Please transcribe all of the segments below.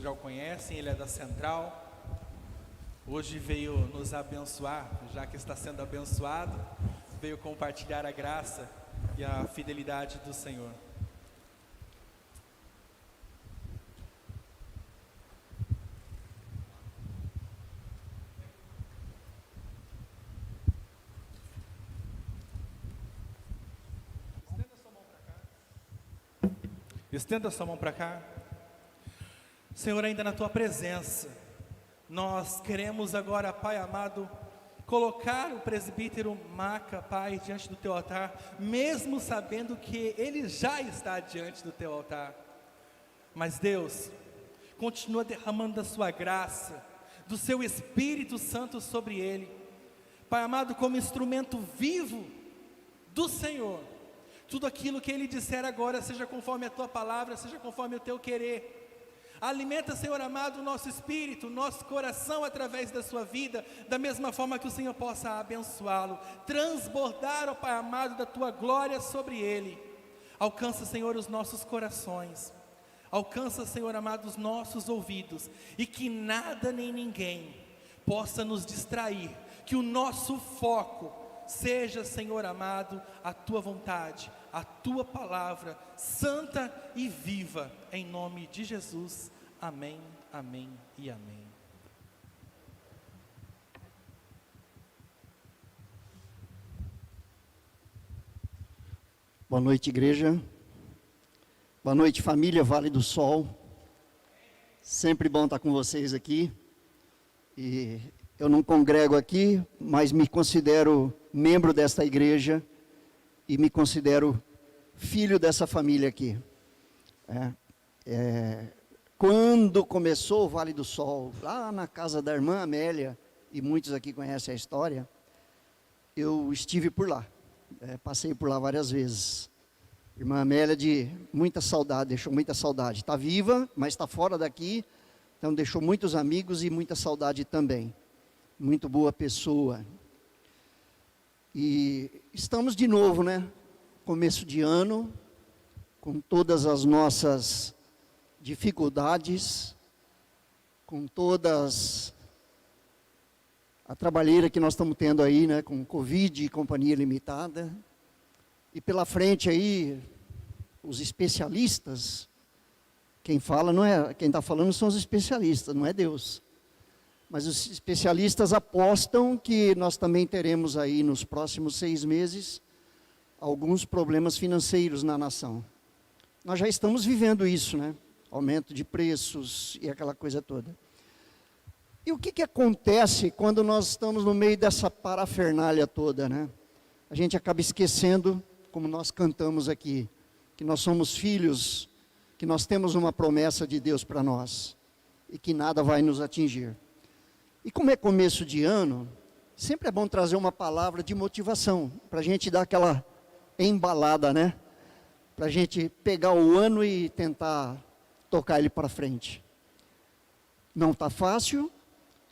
já o conhecem, ele é da Central. Hoje veio nos abençoar, já que está sendo abençoado, veio compartilhar a graça e a fidelidade do Senhor. Estenda sua mão para cá. Senhor, ainda na tua presença, nós queremos agora, Pai amado, colocar o presbítero Maca, Pai, diante do teu altar, mesmo sabendo que ele já está diante do teu altar. Mas Deus, continua derramando da sua graça, do seu Espírito Santo sobre ele, Pai amado, como instrumento vivo do Senhor. Tudo aquilo que ele disser agora, seja conforme a tua palavra, seja conforme o teu querer. Alimenta, Senhor amado, o nosso espírito, o nosso coração através da sua vida, da mesma forma que o Senhor possa abençoá-lo, transbordar, ó Pai amado, da tua glória sobre ele. Alcança, Senhor, os nossos corações, alcança, Senhor amado, os nossos ouvidos, e que nada nem ninguém possa nos distrair, que o nosso foco seja, Senhor amado, a tua vontade, a tua palavra, santa e viva, em nome de Jesus. Amém, amém e amém. Boa noite, igreja. Boa noite, família Vale do Sol. Sempre bom estar com vocês aqui. E eu não congrego aqui, mas me considero membro desta igreja e me considero filho dessa família aqui. Quando começou o Vale do Sol, lá na casa da irmã Amélia, e muitos aqui conhecem a história, eu estive por lá, passei por lá várias vezes. Irmã Amélia, de muita saudade, deixou muita saudade. Está viva, mas está fora daqui, então deixou muitos amigos e muita saudade também. Muito boa pessoa. E estamos de novo, né? Começo de ano, com todas as nossas dificuldades, com todas a trabalheira que nós estamos tendo aí, né? Com Covid e companhia limitada. E pela frente aí, os especialistas, quem fala não é, quem está falando são os especialistas, não é Deus. Mas os especialistas apostam que nós também teremos aí nos próximos 6 meses alguns problemas financeiros na nação. Nós já estamos vivendo isso, né? Aumento de preços e aquela coisa toda. E o que acontece quando nós estamos no meio dessa parafernália toda, né? A gente acaba esquecendo, como nós cantamos aqui, que nós somos filhos, que nós temos uma promessa de Deus para nós e que nada vai nos atingir. E como é começo de ano, sempre é bom trazer uma palavra de motivação, para a gente dar aquela embalada, né? Para a gente pegar o ano e tentar tocar ele para frente. Não está fácil,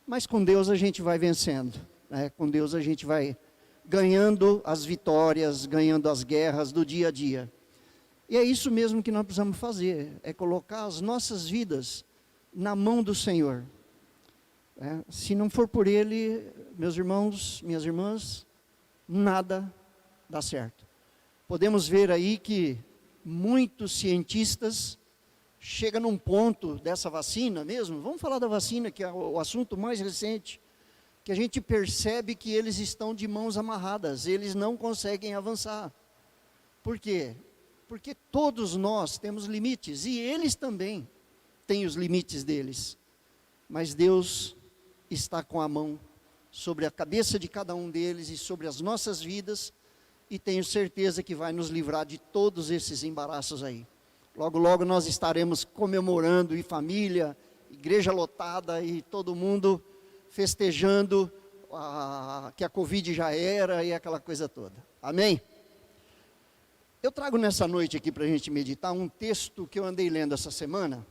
mas com Deus a gente vai vencendo, né? Com Deus a gente vai ganhando as vitórias, ganhando as guerras do dia a dia. E é isso mesmo que nós precisamos fazer, é colocar as nossas vidas na mão do Senhor. Se não for por Ele, meus irmãos, minhas irmãs, nada dá certo. Podemos ver aí que muitos cientistas chegam num ponto dessa vacina mesmo, vamos falar da vacina, que é o assunto mais recente, que a gente percebe que eles estão de mãos amarradas, eles não conseguem avançar. Por quê? Porque todos nós temos limites, e eles também têm os limites deles. Mas Deus está com a mão sobre a cabeça de cada um deles e sobre as nossas vidas, e tenho certeza que vai nos livrar de todos esses embaraços aí. Logo, logo nós estaremos comemorando, e família, igreja lotada, e todo mundo festejando que a Covid já era, e aquela coisa toda. Amém? Eu trago nessa noite aqui para a gente meditar um texto que eu andei lendo essa semana.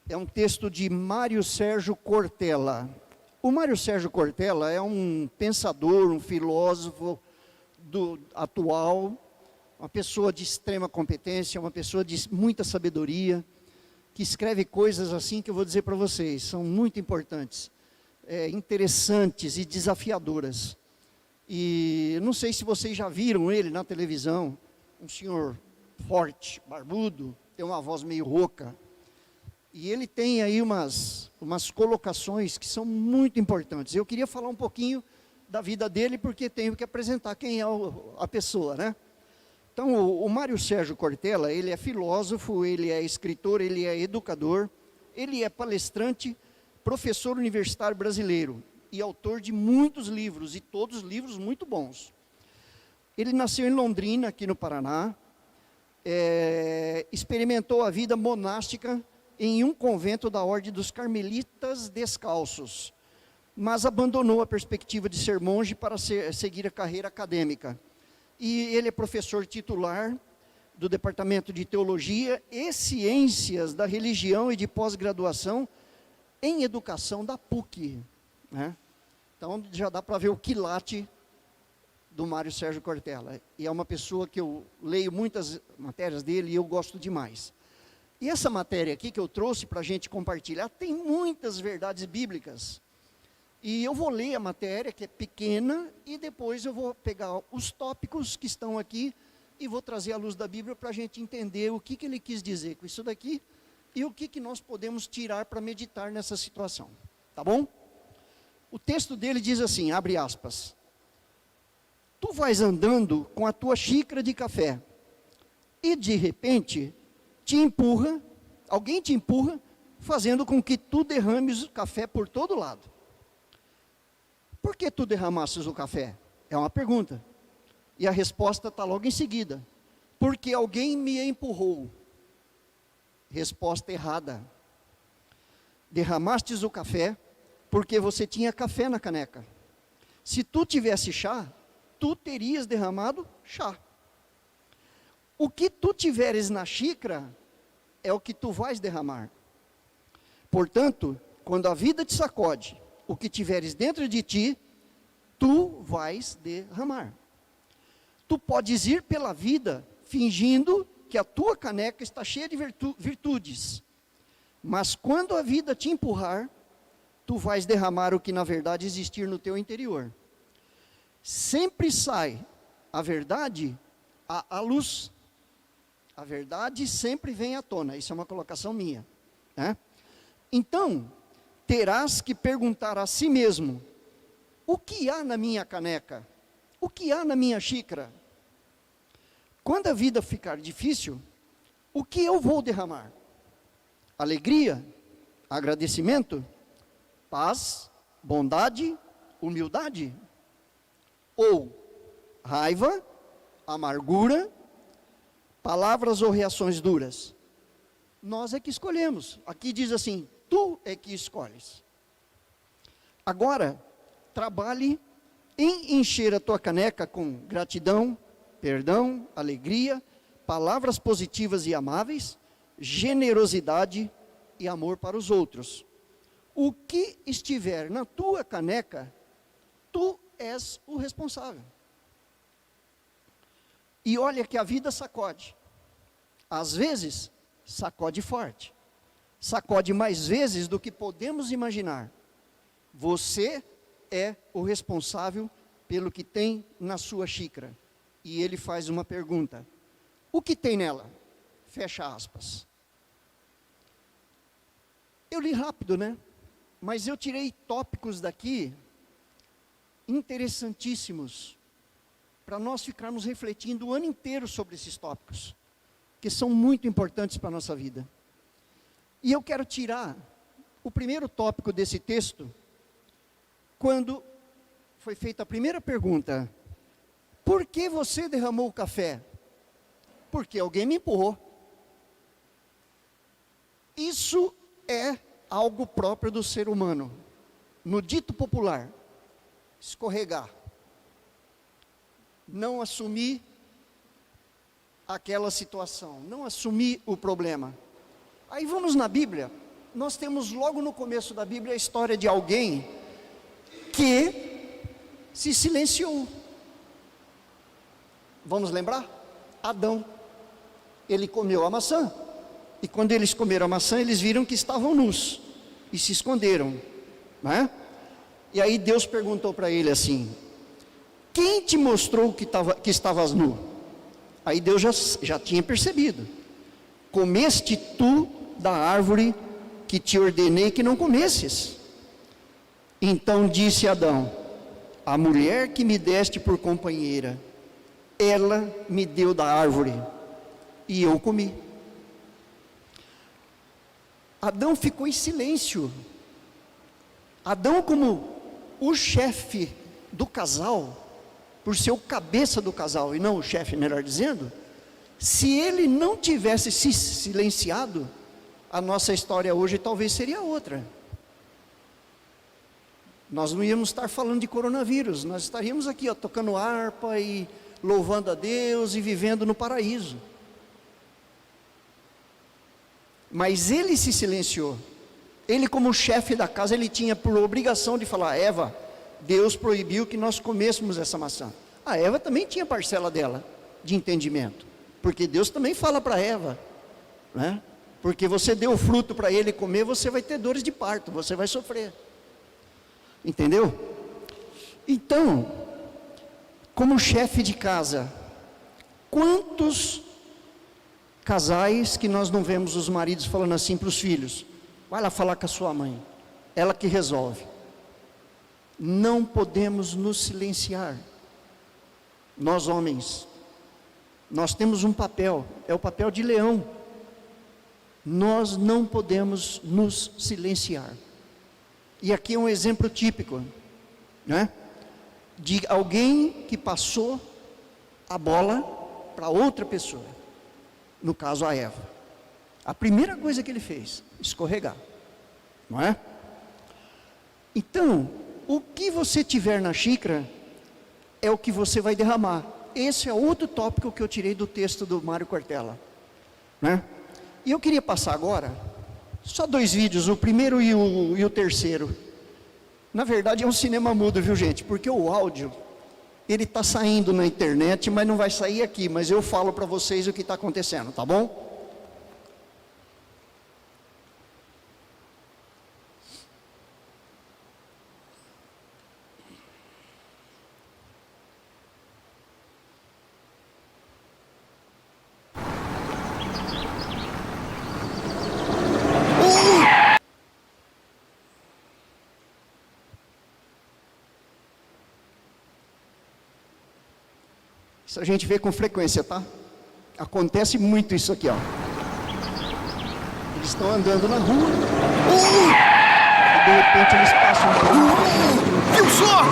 É um texto de Mário Sérgio Cortella. O Mário Sérgio Cortella é um pensador, um filósofo atual, uma pessoa de extrema competência, uma pessoa de muita sabedoria. que escreve coisas assim que eu vou dizer para vocês, são muito importantes, interessantes e desafiadoras. E não sei se vocês já viram ele na televisão, um senhor forte, barbudo, tem uma voz meio rouca. E ele tem aí umas colocações que são muito importantes. Eu queria falar um pouquinho da vida dele, porque tenho que apresentar quem é a pessoa, né? Então, o Mário Sérgio Cortella, ele é filósofo, ele é escritor, ele é educador, ele é palestrante, professor universitário brasileiro e autor de muitos livros, e todos livros muito bons. Ele nasceu em Londrina, aqui no Paraná, experimentou a vida monástica em um convento da Ordem dos Carmelitas Descalços, mas abandonou a perspectiva de ser monge para seguir a carreira acadêmica. E ele é professor titular do Departamento de Teologia e Ciências da Religião e de pós-graduação em Educação da PUC, né? Então, já dá para ver o quilate do Mário Sérgio Cortella. E é uma pessoa que eu leio muitas matérias dele e eu gosto demais. E essa matéria aqui que eu trouxe para a gente compartilhar, tem muitas verdades bíblicas. E eu vou ler a matéria, que é pequena, e depois eu vou pegar os tópicos que estão aqui e vou trazer à luz da Bíblia para a gente entender o que ele quis dizer com isso daqui e o que nós podemos tirar para meditar nessa situação. Tá bom? O texto dele diz assim, abre aspas: tu vais andando com a tua xícara de café e de repente alguém te empurra, fazendo com que tu derrames o café por todo lado. Por que tu derramasses o café? É uma pergunta. E a resposta está logo em seguida. Porque alguém me empurrou. Resposta errada. Derramastes o café porque você tinha café na caneca. Se tu tivesse chá, tu terias derramado chá. O que tu tiveres na xícara é o que tu vais derramar. Portanto, quando a vida te sacode, o que tiveres dentro de ti, tu vais derramar. Tu podes ir pela vida fingindo que a tua caneca está cheia de virtudes, mas quando a vida te empurrar, tu vais derramar o que na verdade existir no teu interior. Sempre sai a verdade à luz. A verdade sempre vem à tona. Isso é uma colocação minha, né? Então, terás que perguntar a si mesmo: o que há na minha caneca? O que há na minha xícara? Quando a vida ficar difícil, o que eu vou derramar? Alegria? Agradecimento? Paz? Bondade? Humildade? Ou raiva? Amargura? Palavras ou reações duras? Nós é que escolhemos. Aqui diz assim: tu é que escolhes. Agora, trabalhe em encher a tua caneca com gratidão, perdão, alegria, palavras positivas e amáveis, generosidade e amor para os outros. O que estiver na tua caneca, tu és o responsável. E olha que a vida sacode. Às vezes, sacode forte. Sacode mais vezes do que podemos imaginar. Você é o responsável pelo que tem na sua xícara. E ele faz uma pergunta: o que tem nela? Fecha aspas. Eu li rápido, né? Mas eu tirei tópicos daqui interessantíssimos para nós ficarmos refletindo o ano inteiro sobre esses tópicos, que são muito importantes para a nossa vida. E eu quero tirar o primeiro tópico desse texto, quando foi feita a primeira pergunta: por que você derramou o café? Porque alguém me empurrou. Isso é algo próprio do ser humano. No dito popular, escorregar. Não assumir aquela situação, não assumir o problema. Aí vamos na Bíblia, nós temos logo no começo da Bíblia a história de alguém que se silenciou. Vamos lembrar? Adão. Ele comeu a maçã, E quando eles comeram a maçã, eles viram que estavam nus e se esconderam, né? E aí Deus perguntou para ele assim: quem te mostrou que estavas nu? Aí Deus já tinha percebido: comeste tu da árvore que te ordenei que não comesses. Então disse Adão: a mulher que me deste por companheira, ela me deu da árvore e eu comi. Adão ficou em silêncio. Adão, como o chefe do casal, por ser o cabeça do casal e não o chefe, melhor dizendo, se ele não tivesse se silenciado, a nossa história hoje talvez seria outra. Nós não íamos estar falando de coronavírus, nós estaríamos aqui, tocando harpa e louvando a Deus e vivendo no paraíso. Mas ele se silenciou. Ele, como chefe da casa, ele tinha por obrigação de falar: Eva, Deus proibiu que nós comêssemos essa maçã. A Eva também tinha parcela dela de entendimento, porque Deus também fala para Eva, né? Porque você deu o fruto para ele comer, você vai ter dores de parto, você vai sofrer. Entendeu? Então, como chefe de casa, quantos casais que nós não vemos os maridos falando assim para os filhos: vai lá falar com a sua mãe, ela que resolve. Não podemos nos silenciar. Nós homens, nós temos um papel, é o papel de leão. Nós não podemos nos silenciar. E aqui é um exemplo típico, né? De alguém que passou a bola para outra pessoa. No caso, a Eva. A primeira coisa que ele fez, escorregar, não é? Então, o que você tiver na xícara é o que você vai derramar. Esse é outro tópico que eu tirei do texto do Mário Cortella, né? E eu queria passar agora só 2 vídeos, o primeiro e o terceiro. Na verdade é um cinema mudo, viu, gente? Porque o áudio, ele está saindo na internet, mas não vai sair aqui. Mas eu falo para vocês o que está acontecendo, tá bom? Isso a gente vê com frequência, tá? Acontece muito isso aqui, ó. Eles estão andando na rua e de repente eles passam Viu só?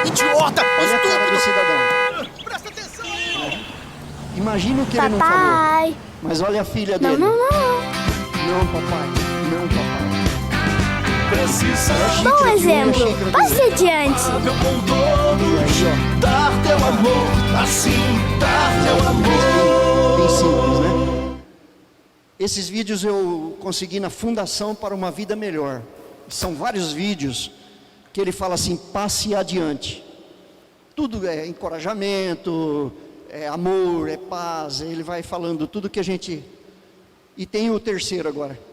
Idiota! Olha a cara do Estúpido! cidadão. Presta atenção! Imagina o que ele não falou. Mas olha a filha dele. Não. Não, papai. Não, papai. Precisa Bom exemplo. Passe adiante. com todos, dar teu amor, assim, dar teu amor. Bem simples, né? Esses vídeos eu consegui na Fundação para uma Vida Melhor. São vários vídeos que ele fala assim: passe adiante. Tudo é encorajamento, é amor, é paz. Ele vai falando tudo que a gente... E tem o terceiro agora.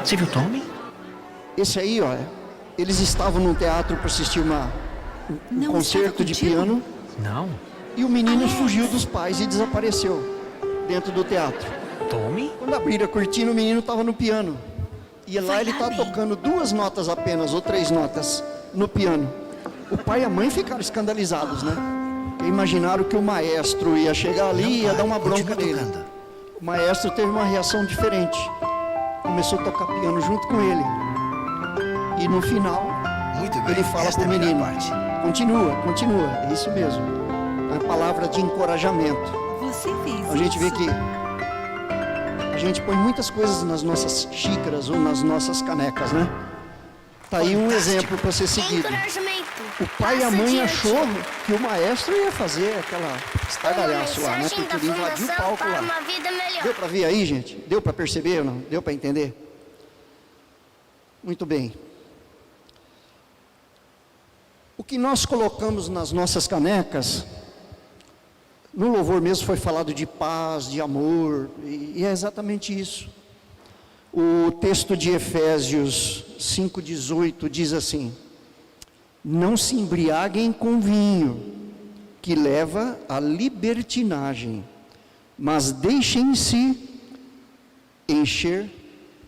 Você viu Tommy? Esse aí, ó, eles estavam num teatro para assistir um concerto de piano. Não. E o menino fugiu dos pais e desapareceu dentro do teatro. Tommy? Quando abriram a cortina, o menino estava no piano. E lá ele está tocando 2 notas apenas, ou 3 notas, no piano. O pai e a mãe ficaram escandalizados, né? Porque imaginaram que o maestro ia chegar ali e ia dar uma bronca nele. O maestro teve uma reação diferente. Começou a tocar piano junto com ele. E no final, Muito bem. ele fala Esta para o é a melhor menino: parte. continua, é isso mesmo. É a palavra de encorajamento. Você fez A gente vê isso. que a gente põe muitas coisas nas nossas xícaras ou nas nossas canecas, né? Tá aí um exemplo para ser seguido. Encorajamento. O pai e a Passe mãe adiante. achou que o maestro ia fazer aquela estardalhaço lá, né? Mensagem Porque da ele invadiu o Fundação palco para lá. uma vida melhor. Deu para ver aí, gente? Deu para perceber ou não? Deu para entender? Muito bem. que nós colocamos nas nossas canecas, no louvor mesmo foi falado de paz, de amor, e é exatamente isso. O texto de Efésios 5,18 diz assim: não se embriaguem com vinho, que leva à libertinagem, mas deixem-se encher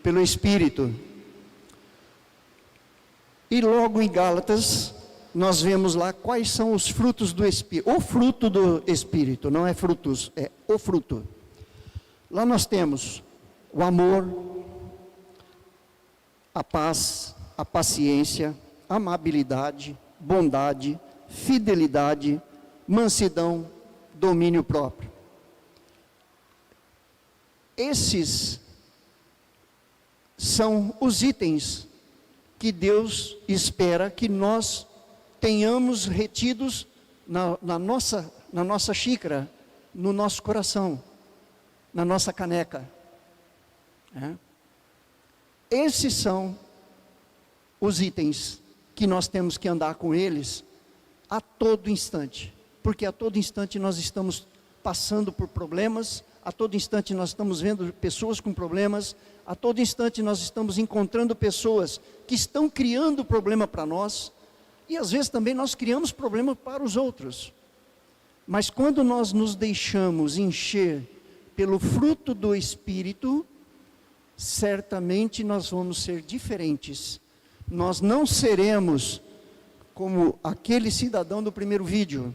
pelo Espírito. E logo em Gálatas, nós vemos lá quais são os frutos do Espírito. O fruto do Espírito, não é frutos, é o fruto. Lá nós temos o amor, a paz, a paciência, a amabilidade, bondade, fidelidade, mansidão, domínio próprio. Esses são os itens que Deus espera que nós tenhamos retidos na nossa xícara, no nosso coração, na nossa caneca. Esses são os itens que nós temos que andar com eles a todo instante, porque a todo instante nós estamos passando por problemas, a todo instante nós estamos vendo pessoas com problemas, a todo instante nós estamos encontrando pessoas que estão criando problema para nós, e às vezes também nós criamos problema para os outros. Mas quando nós nos deixamos encher pelo fruto do Espírito, certamente nós vamos ser diferentes. Nós não seremos como aquele cidadão do primeiro vídeo.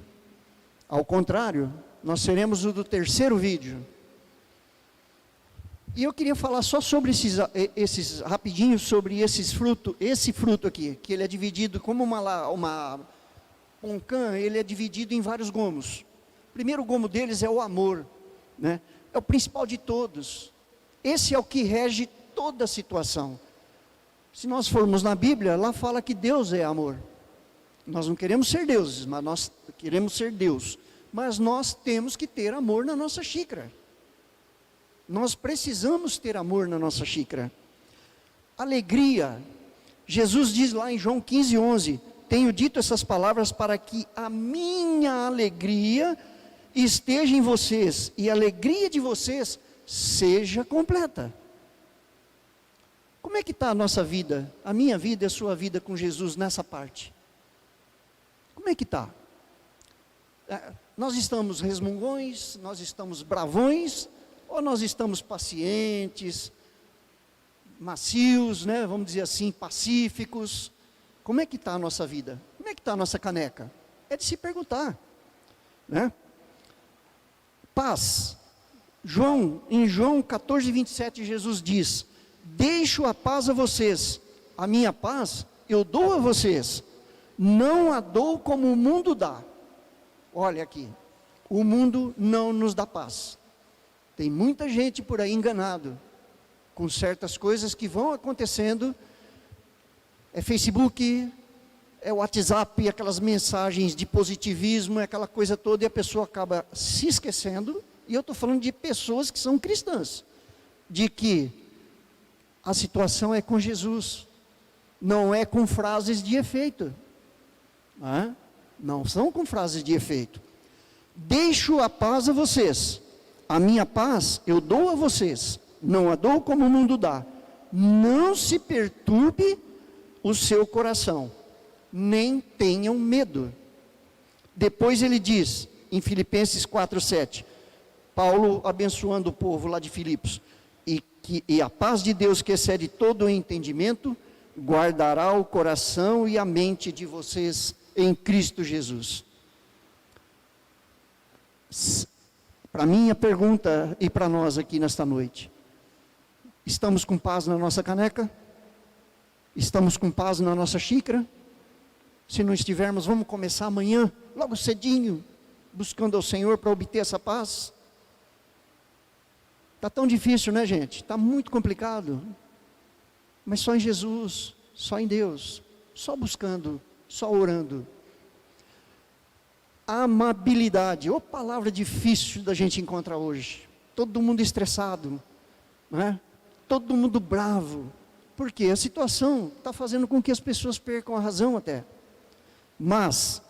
Ao contrário, nós seremos o do terceiro vídeo. E eu queria falar só sobre esses rapidinho, sobre esse fruto aqui, que ele é dividido como uma poncã, ele é dividido em vários gomos. O primeiro gomo deles é o amor, né? É o principal de todos. Esse é o que rege toda a situação. Se nós formos na Bíblia, lá fala que Deus é amor. Nós não queremos ser deuses, mas nós queremos ser Deus. Mas nós temos que ter amor na nossa xícara. Nós precisamos ter amor na nossa xícara. Alegria. Jesus diz lá em João 15:11, tenho dito essas palavras para que a minha alegria esteja em vocês e a alegria de vocês seja completa. Como é que está a nossa vida, a minha vida e a sua vida com Jesus nessa parte? Como é que está? Nós estamos resmungões, nós estamos bravões, ou nós estamos pacientes, macios, né? Vamos dizer assim, pacíficos? Como é que está a nossa vida? Como é que está a nossa caneca? É de se perguntar, né? Paz. Em João 14:27, Jesus diz: deixo a paz a vocês, a minha paz eu dou a vocês, não a dou como o mundo dá. Olha aqui, o mundo não nos dá paz. Tem muita gente por aí enganado com certas coisas que vão acontecendo. É Facebook, é WhatsApp, aquelas mensagens de positivismo, é aquela coisa toda, e a pessoa acaba se esquecendo. E eu estou falando de pessoas que são cristãs, de que a situação é com Jesus, não é com frases de efeito. Não são com frases de efeito. Deixo a paz a vocês, a minha paz eu dou a vocês, não a dou como o mundo dá. Não se perturbe o seu coração, nem tenham medo. Depois ele diz, em Filipenses 4:7, Paulo abençoando o povo lá de Filipos, e a paz de Deus que excede todo o entendimento, guardará o coração e a mente de vocês em Cristo Jesus. Para mim a pergunta, e para nós aqui nesta noite, estamos com paz na nossa caneca? Estamos com paz na nossa xícara? Se não estivermos, vamos começar amanhã, logo cedinho, buscando ao Senhor para obter essa paz. Está tão difícil, né, gente? Está muito complicado. Mas só em Jesus, só em Deus, só buscando, só orando. Amabilidade, palavra difícil da gente encontrar hoje. Todo mundo estressado, né? Todo mundo bravo. Porque a situação está fazendo com que as pessoas percam a razão até. mas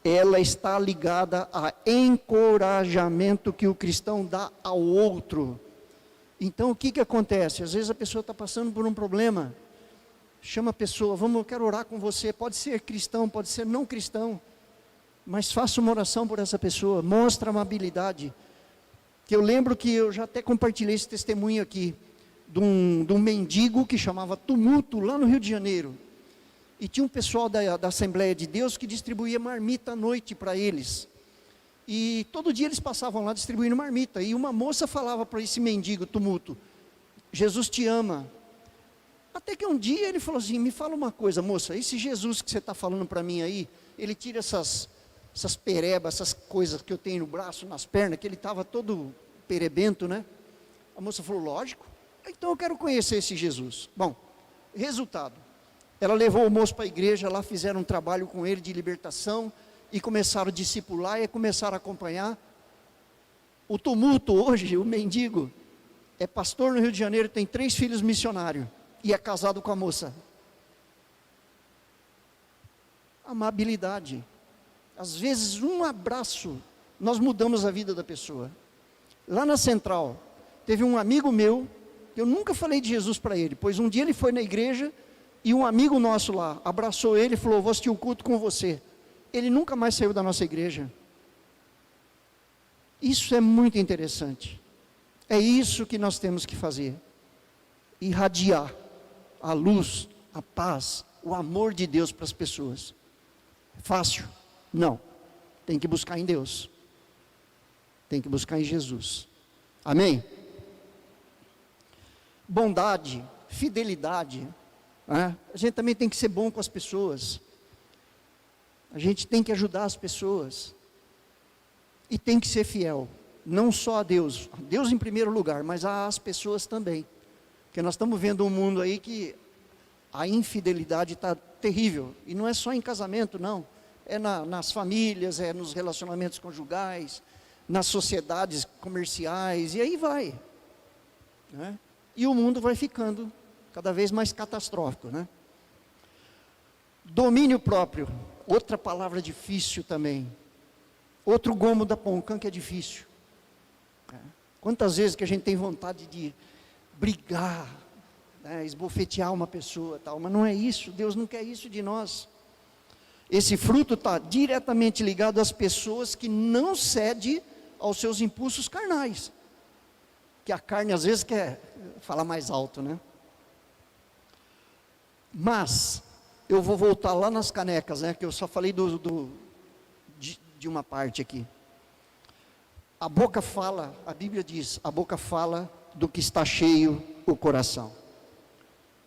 ela está ligada a encorajamento que o cristão dá ao outro. Então, o que acontece? Às vezes a pessoa está passando por um problema, chama a pessoa, vamos, eu quero orar com você, pode ser cristão, pode ser não cristão, mas faça uma oração por essa pessoa, mostra amabilidade. Que eu lembro que eu já até compartilhei esse testemunho aqui, de um mendigo que chamava Tumulto, lá no Rio de Janeiro. E tinha um pessoal da Assembleia de Deus que distribuía marmita à noite para eles. E todo dia eles passavam lá distribuindo marmita. E uma moça falava para esse mendigo, Tumulto, Jesus te ama. Até que um dia ele falou assim, me fala uma coisa, moça, esse Jesus que você está falando para mim aí, ele tira essas perebas, essas coisas que eu tenho no braço, nas pernas, que ele estava todo perebento, né? A moça falou, lógico, então eu quero conhecer esse Jesus. Bom, resultado, ela levou o moço para a igreja, lá fizeram um trabalho com ele de libertação, e começaram a discipular, e começaram a acompanhar. O Tumulto hoje, o mendigo, é pastor no Rio de Janeiro, tem 3 filhos missionários, e é casado com a moça. Amabilidade. Às vezes um abraço, nós mudamos a vida da pessoa. Lá na Central, teve um amigo meu, eu nunca falei de Jesus para ele, pois um dia ele foi na igreja, e um amigo nosso lá, abraçou ele e falou, vou assistir o culto com você. Ele nunca mais saiu da nossa igreja. Isso é muito interessante. É isso que nós temos que fazer. Irradiar a luz, a paz, o amor de Deus para as pessoas. É fácil? Não. Tem que buscar em Deus. Tem que buscar em Jesus. Amém? Bondade, fidelidade. A gente também tem que ser bom com as pessoas. A gente tem que ajudar as pessoas. E tem que ser fiel. Não só a Deus em primeiro lugar, mas às pessoas também. Porque nós estamos vendo um mundo aí que a infidelidade está terrível. E não é só em casamento, não. É nas famílias, é nos relacionamentos conjugais, nas sociedades comerciais, e aí vai. Né? E o mundo vai ficando cada vez mais catastrófico, né? Domínio próprio, outra palavra difícil também. Outro gomo da Poncã que é difícil. Quantas vezes que a gente tem vontade de brigar, né, esbofetear uma pessoa, tal, mas não é isso, Deus não quer isso de nós. Esse fruto está diretamente ligado às pessoas que não cedem aos seus impulsos carnais. Que a carne às vezes quer falar mais alto, né? Mas, eu vou voltar lá nas canecas, né? Que eu só falei de uma parte aqui. A boca fala, a Bíblia diz, a boca fala do que está cheio o coração.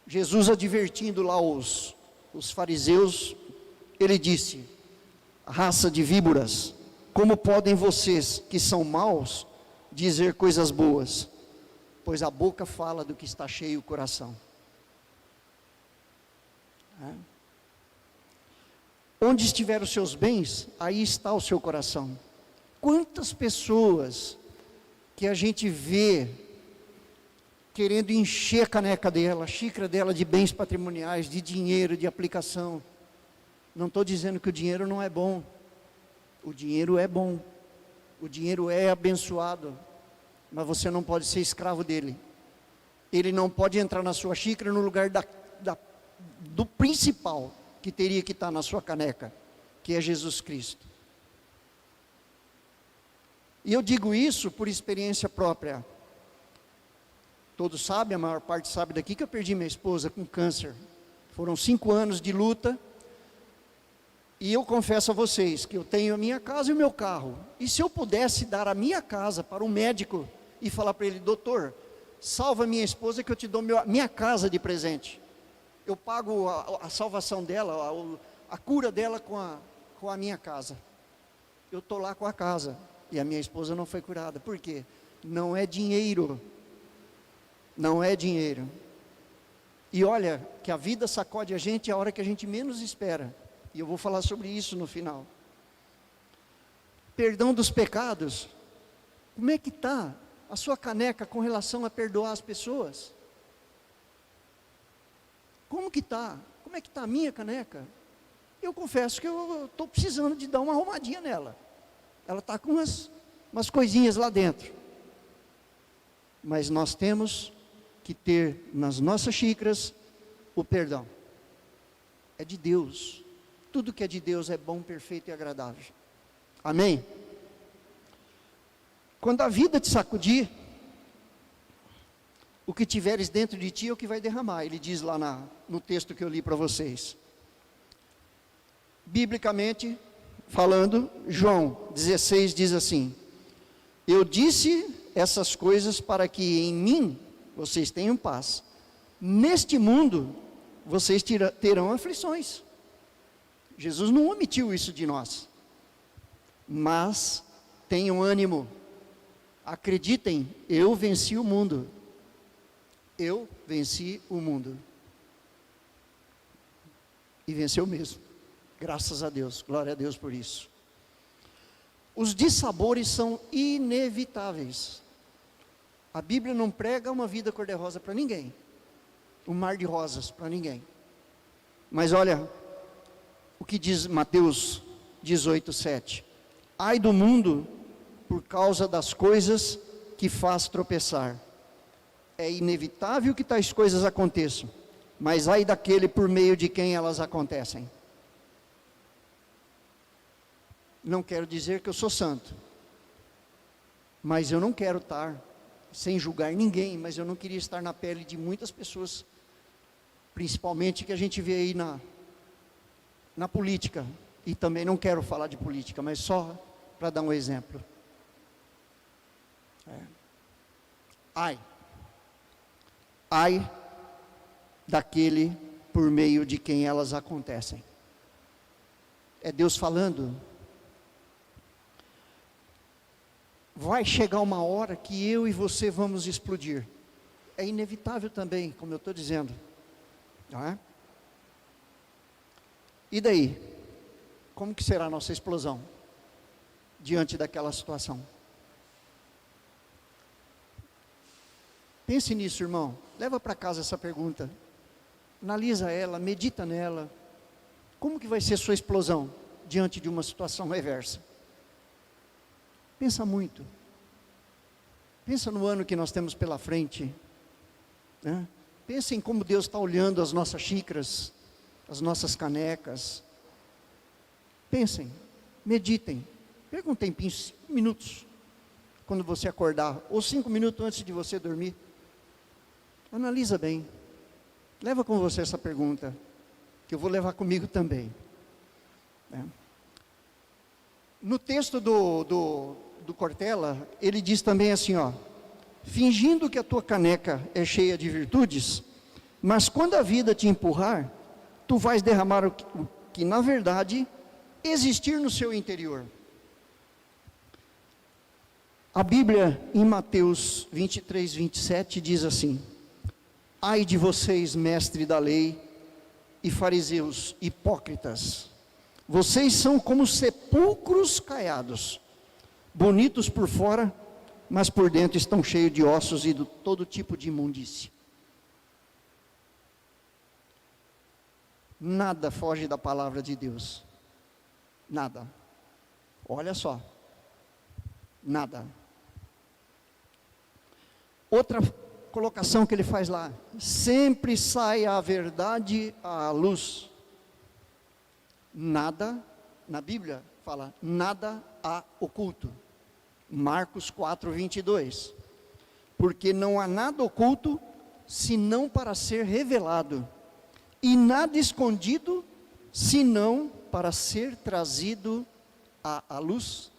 Jesus advertindo lá os fariseus, ele disse, raça de víboras, como podem vocês que são maus dizer coisas boas? Pois a boca fala do que está cheio o coração. Onde estiver os seus bens, aí está o seu coração. Quantas pessoas que a gente vê querendo encher a caneca dela, a xícara dela de bens patrimoniais, de dinheiro, de aplicação. Não estou dizendo que o dinheiro não é bom. O dinheiro é bom. O dinheiro é abençoado. Mas você não pode ser escravo dele. Ele não pode entrar na sua xícara no lugar do principal que teria que estar na sua caneca, que é Jesus Cristo. E eu digo isso por experiência própria. Todos sabem, a maior parte sabe daqui, que eu perdi minha esposa com câncer. Foram 5 anos de luta. E eu confesso a vocês que eu tenho a minha casa e o meu carro. E se eu pudesse dar a minha casa para um médico e falar para ele, doutor, salva minha esposa que eu te dou minha casa de presente. Eu pago a salvação dela, a cura dela com a minha casa. Eu estou lá com a casa e a minha esposa não foi curada. Por quê? Não é dinheiro. Não é dinheiro. E olha, que a vida sacode a gente a hora que a gente menos espera. E eu vou falar sobre isso no final. Perdão dos pecados. Como é que está a sua caneca com relação a perdoar as pessoas? Como que está? Como é que está a minha caneca? Eu confesso que eu estou precisando de dar uma arrumadinha nela. Ela está com umas coisinhas lá dentro. Mas nós temos que ter nas nossas xícaras o perdão. É de Deus. Tudo que é de Deus é bom, perfeito e agradável. Amém? Quando a vida te sacudir, o que tiveres dentro de ti é o que vai derramar. Ele diz lá no texto que eu li para vocês. Biblicamente falando, João 16 diz assim: eu disse essas coisas para que em mim vocês tenham paz. Neste mundo vocês terão aflições. Jesus não omitiu isso de nós. Mas tenham ânimo. Acreditem, eu venci o mundo. Eu venci o mundo. E venceu mesmo. Graças a Deus, glória a Deus por isso. Os dissabores são inevitáveis. A Bíblia não prega uma vida cor-de-rosa para ninguém. Um mar de rosas para ninguém. Mas olha o que diz Mateus 18:7. Ai do mundo por causa das coisas que faz tropeçar. É inevitável que tais coisas aconteçam, mas ai daquele por meio de quem elas acontecem. Não quero dizer que eu sou santo, mas eu não quero estar, sem julgar ninguém, mas eu não queria estar na pele de muitas pessoas, principalmente que a gente vê aí na política, e também não quero falar de política, mas só para dar um exemplo. Ai daquele por meio de quem elas acontecem. É Deus falando. Vai chegar uma hora que eu e você vamos explodir. É inevitável também, como eu estou dizendo. Não é? E daí? Como que será a nossa explosão? Diante daquela situação. Pense nisso, irmão. Leva para casa essa pergunta. Analisa ela, medita nela. Como que vai ser sua explosão diante de uma situação reversa? Pensa muito. Pensa no ano que nós temos pela frente. Né? Pensa em como Deus está olhando as nossas xícaras, as nossas canecas. Pensem, meditem. Pega um tempinho, 5 minutos, quando você acordar, ou 5 minutos antes de você dormir. Analisa bem. Leva com você essa pergunta, que eu vou levar comigo também. No texto do Cortella, ele diz também assim, ó: fingindo que a tua caneca é cheia de virtudes, mas quando a vida te empurrar, tu vais derramar o que na verdade existir no seu interior. A Bíblia em Mateus 23:27 diz assim: ai de vocês, mestre da lei e fariseus hipócritas, vocês são como sepulcros caiados, bonitos por fora, mas por dentro estão cheios de ossos e de todo tipo de imundície. Nada foge da palavra de Deus. Nada. Olha só. Nada. Outra colocação que ele faz lá: sempre sai a verdade à luz. Nada, na Bíblia fala, nada há oculto. Marcos 4:22. Porque não há nada oculto, senão para ser revelado, e nada escondido, senão para ser trazido à luz.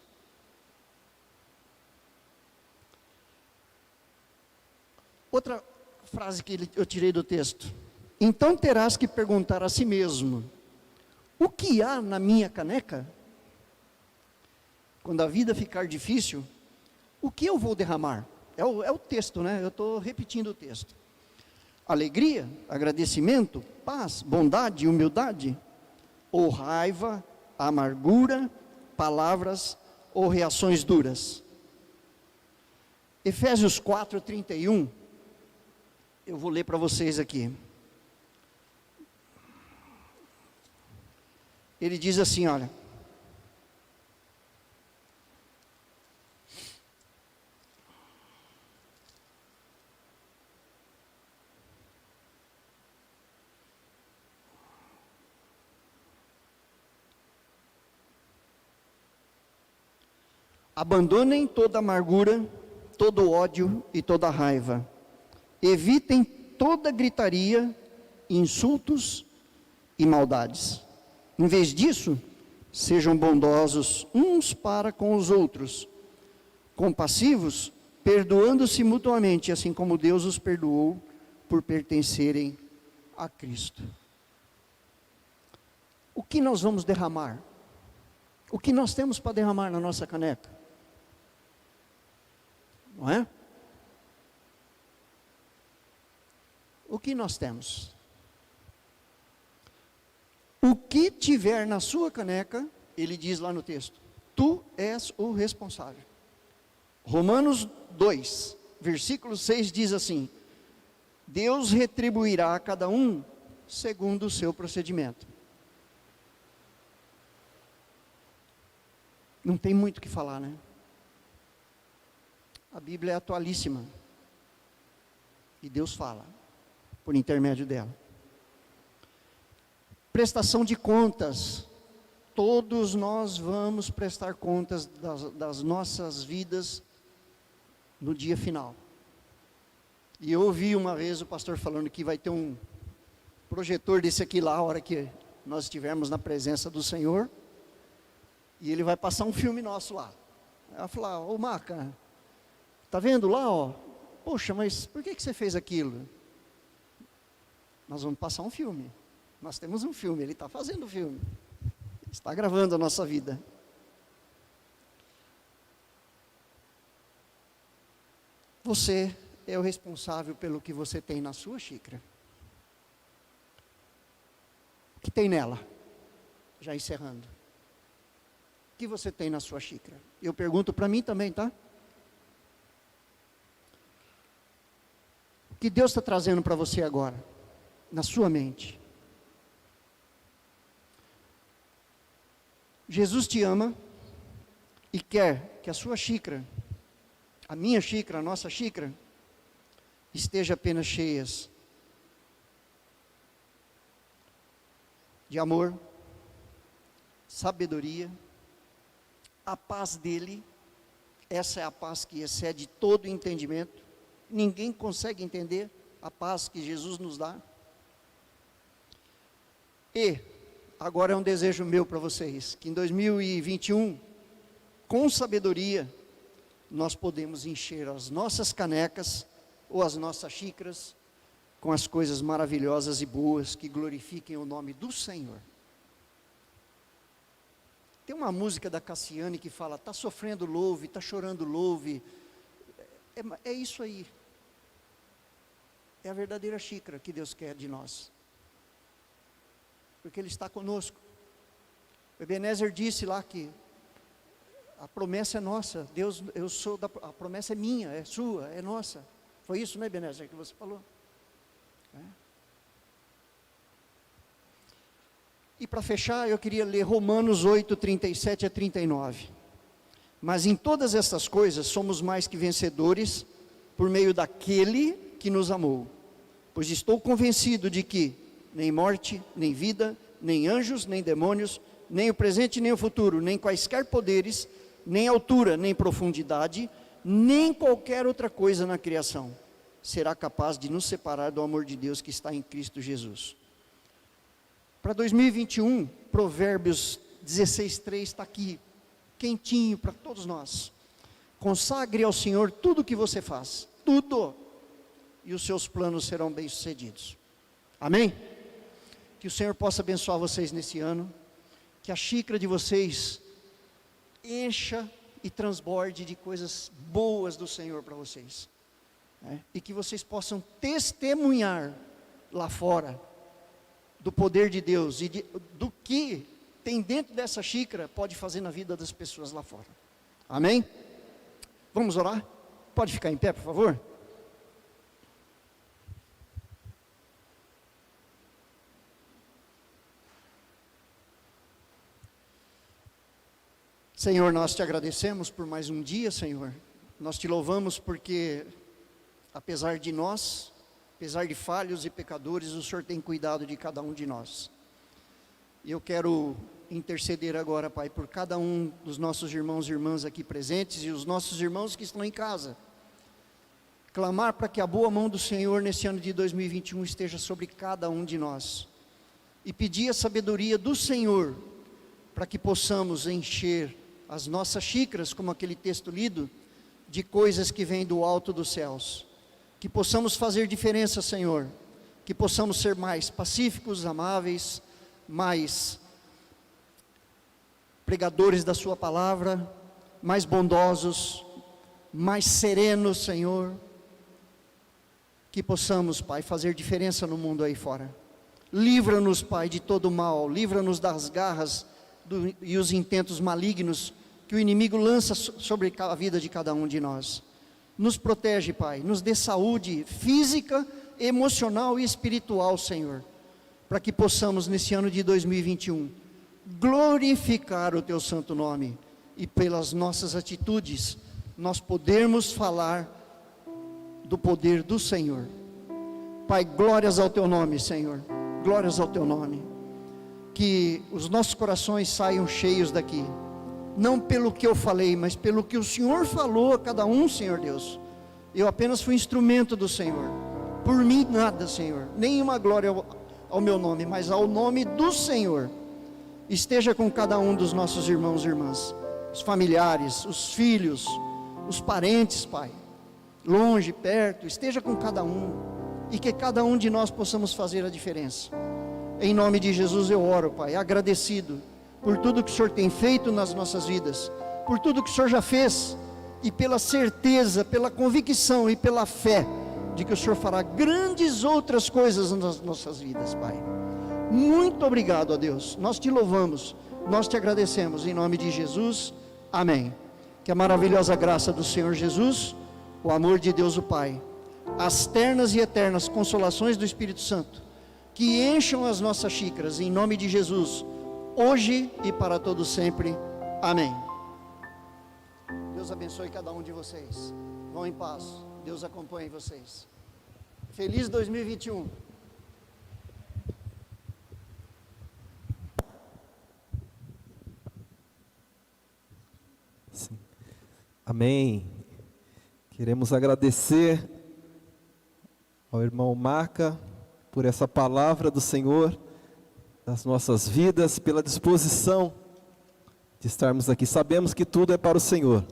Outra frase que eu tirei do texto: então terás que perguntar a si mesmo, o que há na minha caneca? Quando a vida ficar difícil, o que eu vou derramar? É o texto, né? Eu estou repetindo o texto. Alegria, agradecimento, paz, bondade, humildade, ou raiva, amargura, palavras ou reações duras. Efésios 4:31, eu vou ler para vocês aqui. ele diz assim, olha: abandonem toda amargura, todo ódio e toda raiva. Evitem toda gritaria, insultos e maldades. Em vez disso, sejam bondosos uns para com os outros, compassivos, perdoando-se mutuamente, assim como Deus os perdoou por pertencerem a Cristo. O que nós vamos derramar? O que nós temos para derramar na nossa caneca? Não é? O que nós temos? O que tiver na sua caneca, ele diz lá no texto, tu és o responsável. Romanos 2, versículo 6 diz assim: Deus retribuirá a cada um segundo o seu procedimento. Não tem muito o que falar, né? A Bíblia é atualíssima. E Deus fala por intermédio dela. Prestação de contas. Todos nós vamos prestar contas das nossas vidas no dia final. E eu ouvi uma vez o pastor falando que vai ter um projetor desse aqui lá, a hora que nós estivermos na presença do Senhor. E ele vai passar um filme nosso lá. Ela falou: ô Maca, tá vendo lá, ó? Poxa, mas por que você fez aquilo? Nós vamos passar um filme. Nós temos um filme, ele está fazendo o filme. Ele está gravando a nossa vida. Você é o responsável pelo que você tem na sua xícara. O que tem nela? Já encerrando. O que você tem na sua xícara? Eu pergunto para mim também, tá? O que Deus está trazendo para você agora, na sua mente? Jesus te ama e quer que a sua xícara, a minha xícara, a nossa xícara, esteja apenas cheias de amor, sabedoria, a paz dele. Essa é a paz que excede todo entendimento. Ninguém consegue entender a paz que Jesus nos dá. E agora é um desejo meu para vocês, que em 2021, com sabedoria, nós podemos encher as nossas canecas ou as nossas xícaras com as coisas maravilhosas e boas que glorifiquem o nome do Senhor. Tem uma música da Cassiane que fala: está sofrendo, louve, está chorando, louve. É isso aí. É a verdadeira xícara que Deus quer de nós. Porque Ele está conosco. O Ebenezer disse lá que a promessa é nossa. Deus, a promessa é minha, é sua, é nossa. Foi isso, né, Ebenezer, que você falou? E para fechar, eu queria ler Romanos 8, 37 a 39. Mas em todas essas coisas somos mais que vencedores por meio daquele que nos amou. Pois estou convencido de que nem morte, nem vida, nem anjos, nem demônios, nem o presente, nem o futuro, nem quaisquer poderes, nem altura, nem profundidade, nem qualquer outra coisa na criação será capaz de nos separar do amor de Deus que está em Cristo Jesus. Para 2021, Provérbios 16:3 está aqui, quentinho para todos nós. Consagre ao Senhor tudo o que você faz, tudo, e os seus planos serão bem-sucedidos. Amém? Que o Senhor possa abençoar vocês nesse ano, que a xícara de vocês encha e transborde de coisas boas do Senhor para vocês, e que vocês possam testemunhar lá fora do poder de Deus e do que tem dentro dessa xícara pode fazer na vida das pessoas lá fora. Amém? Vamos orar? Pode ficar em pé, por favor? Senhor, nós te agradecemos por mais um dia, Senhor. Nós te louvamos porque, apesar de nós, apesar de falhos e pecadores, o Senhor tem cuidado de cada um de nós. E eu quero interceder agora, Pai, por cada um dos nossos irmãos e irmãs aqui presentes e os nossos irmãos que estão em casa. Clamar para que a boa mão do Senhor nesse ano de 2021 esteja sobre cada um de nós. E pedir a sabedoria do Senhor para que possamos encher as nossas xícaras, como aquele texto lido, de coisas que vêm do alto dos céus. Que possamos fazer diferença, Senhor. Que possamos ser mais pacíficos, amáveis, mais pregadores da sua palavra, mais bondosos, mais serenos, Senhor. Que possamos, Pai, fazer diferença no mundo aí fora. Livra-nos, Pai, de todo o mal. Livra-nos das garras e os intentos malignos que o inimigo lança sobre a vida de cada um de nós. Nos protege, Pai, nos dê saúde física, emocional e espiritual, Senhor, para que possamos nesse ano de 2021 glorificar o Teu santo nome e pelas nossas atitudes nós podermos falar do poder do Senhor. Pai, glórias ao Teu nome, Senhor, glórias ao Teu nome. Que os nossos corações saiam cheios daqui, não pelo que eu falei, mas pelo que o Senhor falou a cada um, Senhor Deus. Eu apenas fui instrumento do Senhor, por mim nada, Senhor, nenhuma glória ao meu nome, mas ao nome do Senhor. Esteja com cada um dos nossos irmãos e irmãs, os familiares, os filhos, os parentes, Pai, longe, perto, esteja com cada um, e que cada um de nós possamos fazer a diferença. Em nome de Jesus eu oro, Pai, agradecido por tudo que o Senhor tem feito nas nossas vidas, por tudo que o Senhor já fez, e pela certeza, pela convicção e pela fé, de que o Senhor fará grandes outras coisas nas nossas vidas, Pai. Muito obrigado, ó Deus, nós te louvamos, nós te agradecemos, em nome de Jesus, amém. Que a maravilhosa graça do Senhor Jesus, o amor de Deus o Pai, as ternas e eternas consolações do Espírito Santo, que encham as nossas xícaras, em nome de Jesus, hoje e para todo sempre, amém. Deus abençoe cada um de vocês, vão em paz, Deus acompanhe vocês. Feliz 2021. Sim. Amém. Queremos agradecer ao irmão Maca por essa palavra do Senhor nas nossas vidas, pela disposição de estarmos aqui. Sabemos que tudo é para o Senhor,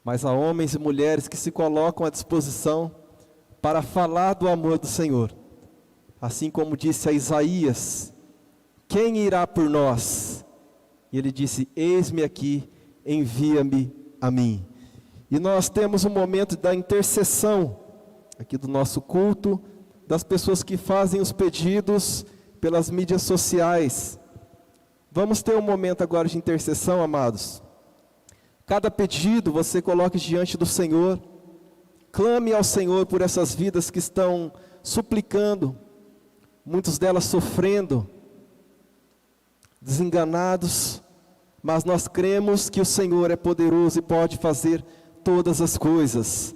mas há homens e mulheres que se colocam à disposição para falar do amor do Senhor. Assim como disse a Isaías: quem irá por nós? E ele disse: eis-me aqui, envia-me a mim. E nós temos um momento da intercessão aqui do nosso culto, das pessoas que fazem os pedidos pelas mídias sociais. Vamos ter um momento agora de intercessão, amados. Cada pedido você coloque diante do Senhor, clame ao Senhor por essas vidas que estão suplicando, muitas delas sofrendo, desenganados, mas nós cremos que o Senhor é poderoso e pode fazer todas as coisas.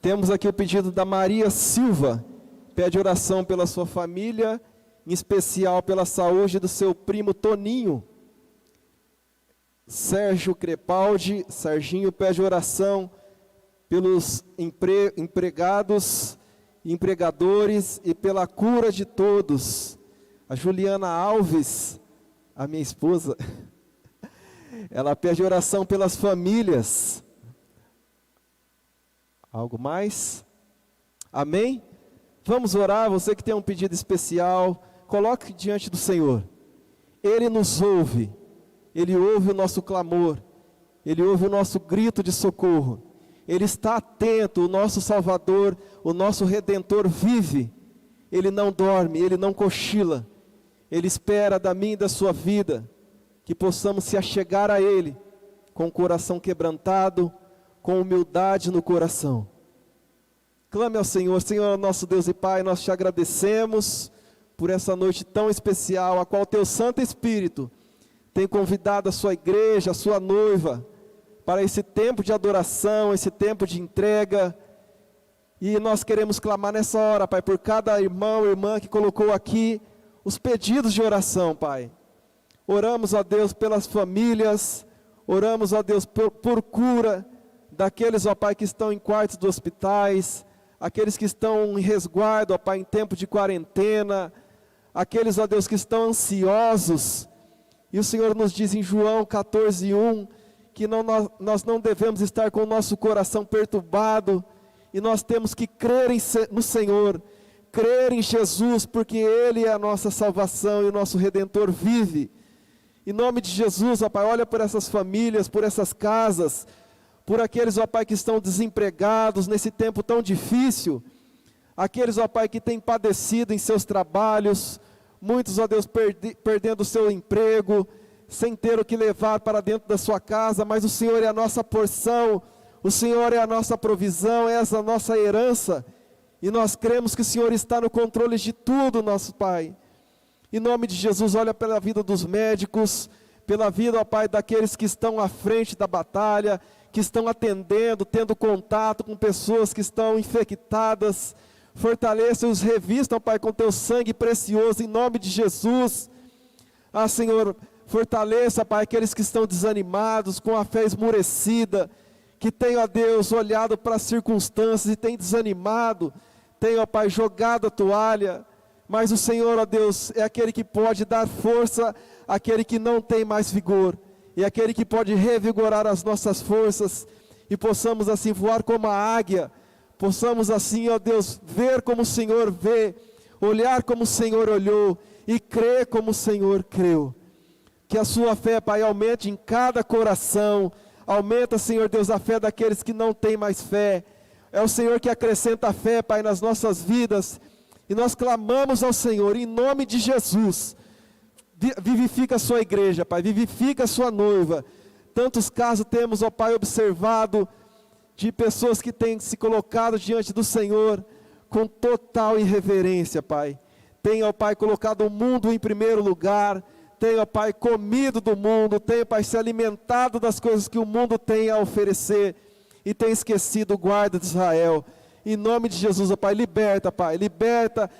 Temos aqui o pedido da Maria Silva, pede oração pela sua família, em especial pela saúde do seu primo Toninho. Sérgio Crepaldi, Serginho pede oração pelos empregados, empregadores e pela cura de todos. A Juliana Alves, a minha esposa, ela pede oração pelas famílias. Algo mais? Amém? Vamos orar, você que tem um pedido especial, coloque diante do Senhor. Ele nos ouve, Ele ouve o nosso clamor, Ele ouve o nosso grito de socorro. Ele está atento, o nosso Salvador, o nosso Redentor vive. Ele não dorme, Ele não cochila. Ele espera da minha e da sua vida, que possamos se achegar a Ele, com o coração quebrantado, com humildade no coração. Clame ao Senhor. Senhor, nosso Deus e Pai, nós te agradecemos por essa noite tão especial, a qual Teu Santo Espírito tem convidado a sua igreja, a sua noiva, para esse tempo de adoração, esse tempo de entrega. E nós queremos clamar nessa hora, Pai, por cada irmão e irmã que colocou aqui os pedidos de oração, Pai. Oramos, ó Deus, pelas famílias, oramos, ó Deus, por cura daqueles, ó Pai, que estão em quartos de hospitais, aqueles que estão em resguardo, ó Pai, em tempo de quarentena, aqueles, ó Deus, que estão ansiosos. E o Senhor nos diz em João 14:1, que nós não devemos estar com o nosso coração perturbado, e nós temos que crer no Senhor, crer em Jesus, porque Ele é a nossa salvação e o nosso Redentor vive. Em nome de Jesus, ó Pai, olha por essas famílias, por essas casas, por aqueles, ó Pai, que estão desempregados nesse tempo tão difícil, aqueles, ó Pai, que têm padecido em seus trabalhos, muitos, ó Deus, perdendo o seu emprego, sem ter o que levar para dentro da sua casa, mas o Senhor é a nossa porção, o Senhor é a nossa provisão, é a nossa herança, e nós cremos que o Senhor está no controle de tudo, nosso Pai. Em nome de Jesus, olha pela vida dos médicos, pela vida, ó Pai, daqueles que estão à frente da batalha, que estão atendendo, tendo contato com pessoas que estão infectadas. Fortaleça e os revista, ó Pai, com teu sangue precioso, em nome de Jesus. Ah, Senhor, fortaleça, Pai, aqueles que estão desanimados, com a fé esmurecida, que tem, ó Deus, olhado para as circunstâncias e tem desanimado, tem, ó Pai, jogado a toalha. Mas o Senhor, ó Deus, é aquele que pode dar força àquele que não tem mais vigor, e aquele que pode revigorar as nossas forças, e possamos assim voar como a águia, possamos assim, ó Deus, ver como o Senhor vê, olhar como o Senhor olhou, e crer como o Senhor creu. Que a sua fé, Pai, aumente em cada coração, aumenta, Senhor Deus, a fé daqueles que não têm mais fé. É o Senhor que acrescenta a fé, Pai, nas nossas vidas. E nós clamamos ao Senhor, em nome de Jesus, vivifica a sua igreja, Pai, vivifica a sua noiva. Tantos casos temos, ó Pai, observado, de pessoas que têm se colocado diante do Senhor, com total irreverência, Pai. Tem, ó Pai, colocado o mundo em primeiro lugar, tem, ó Pai, comido do mundo, tem, Pai, se alimentado das coisas que o mundo tem a oferecer, e tem esquecido o guarda de Israel. Em nome de Jesus, ó Pai, liberta,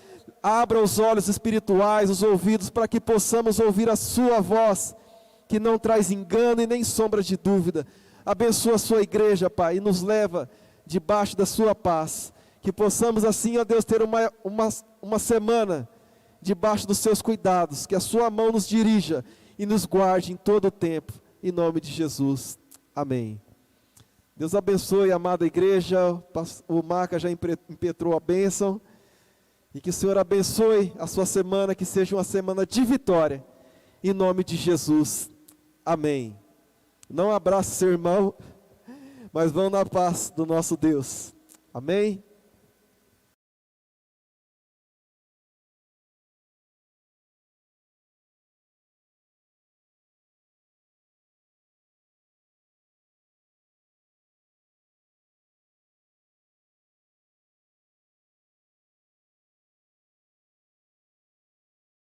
abra os olhos espirituais, os ouvidos, para que possamos ouvir a sua voz, que não traz engano e nem sombra de dúvida. Abençoa a sua igreja, Pai, e nos leva debaixo da sua paz, que possamos assim, ó Deus, ter uma semana debaixo dos seus cuidados, que a sua mão nos dirija e nos guarde em todo o tempo, em nome de Jesus, amém. Deus abençoe, amada igreja. O Maca já impetrou a bênção, e que o Senhor abençoe a sua semana, que seja uma semana de vitória, em nome de Jesus, amém. Não abrace seu irmão, mas vão na paz do nosso Deus, amém.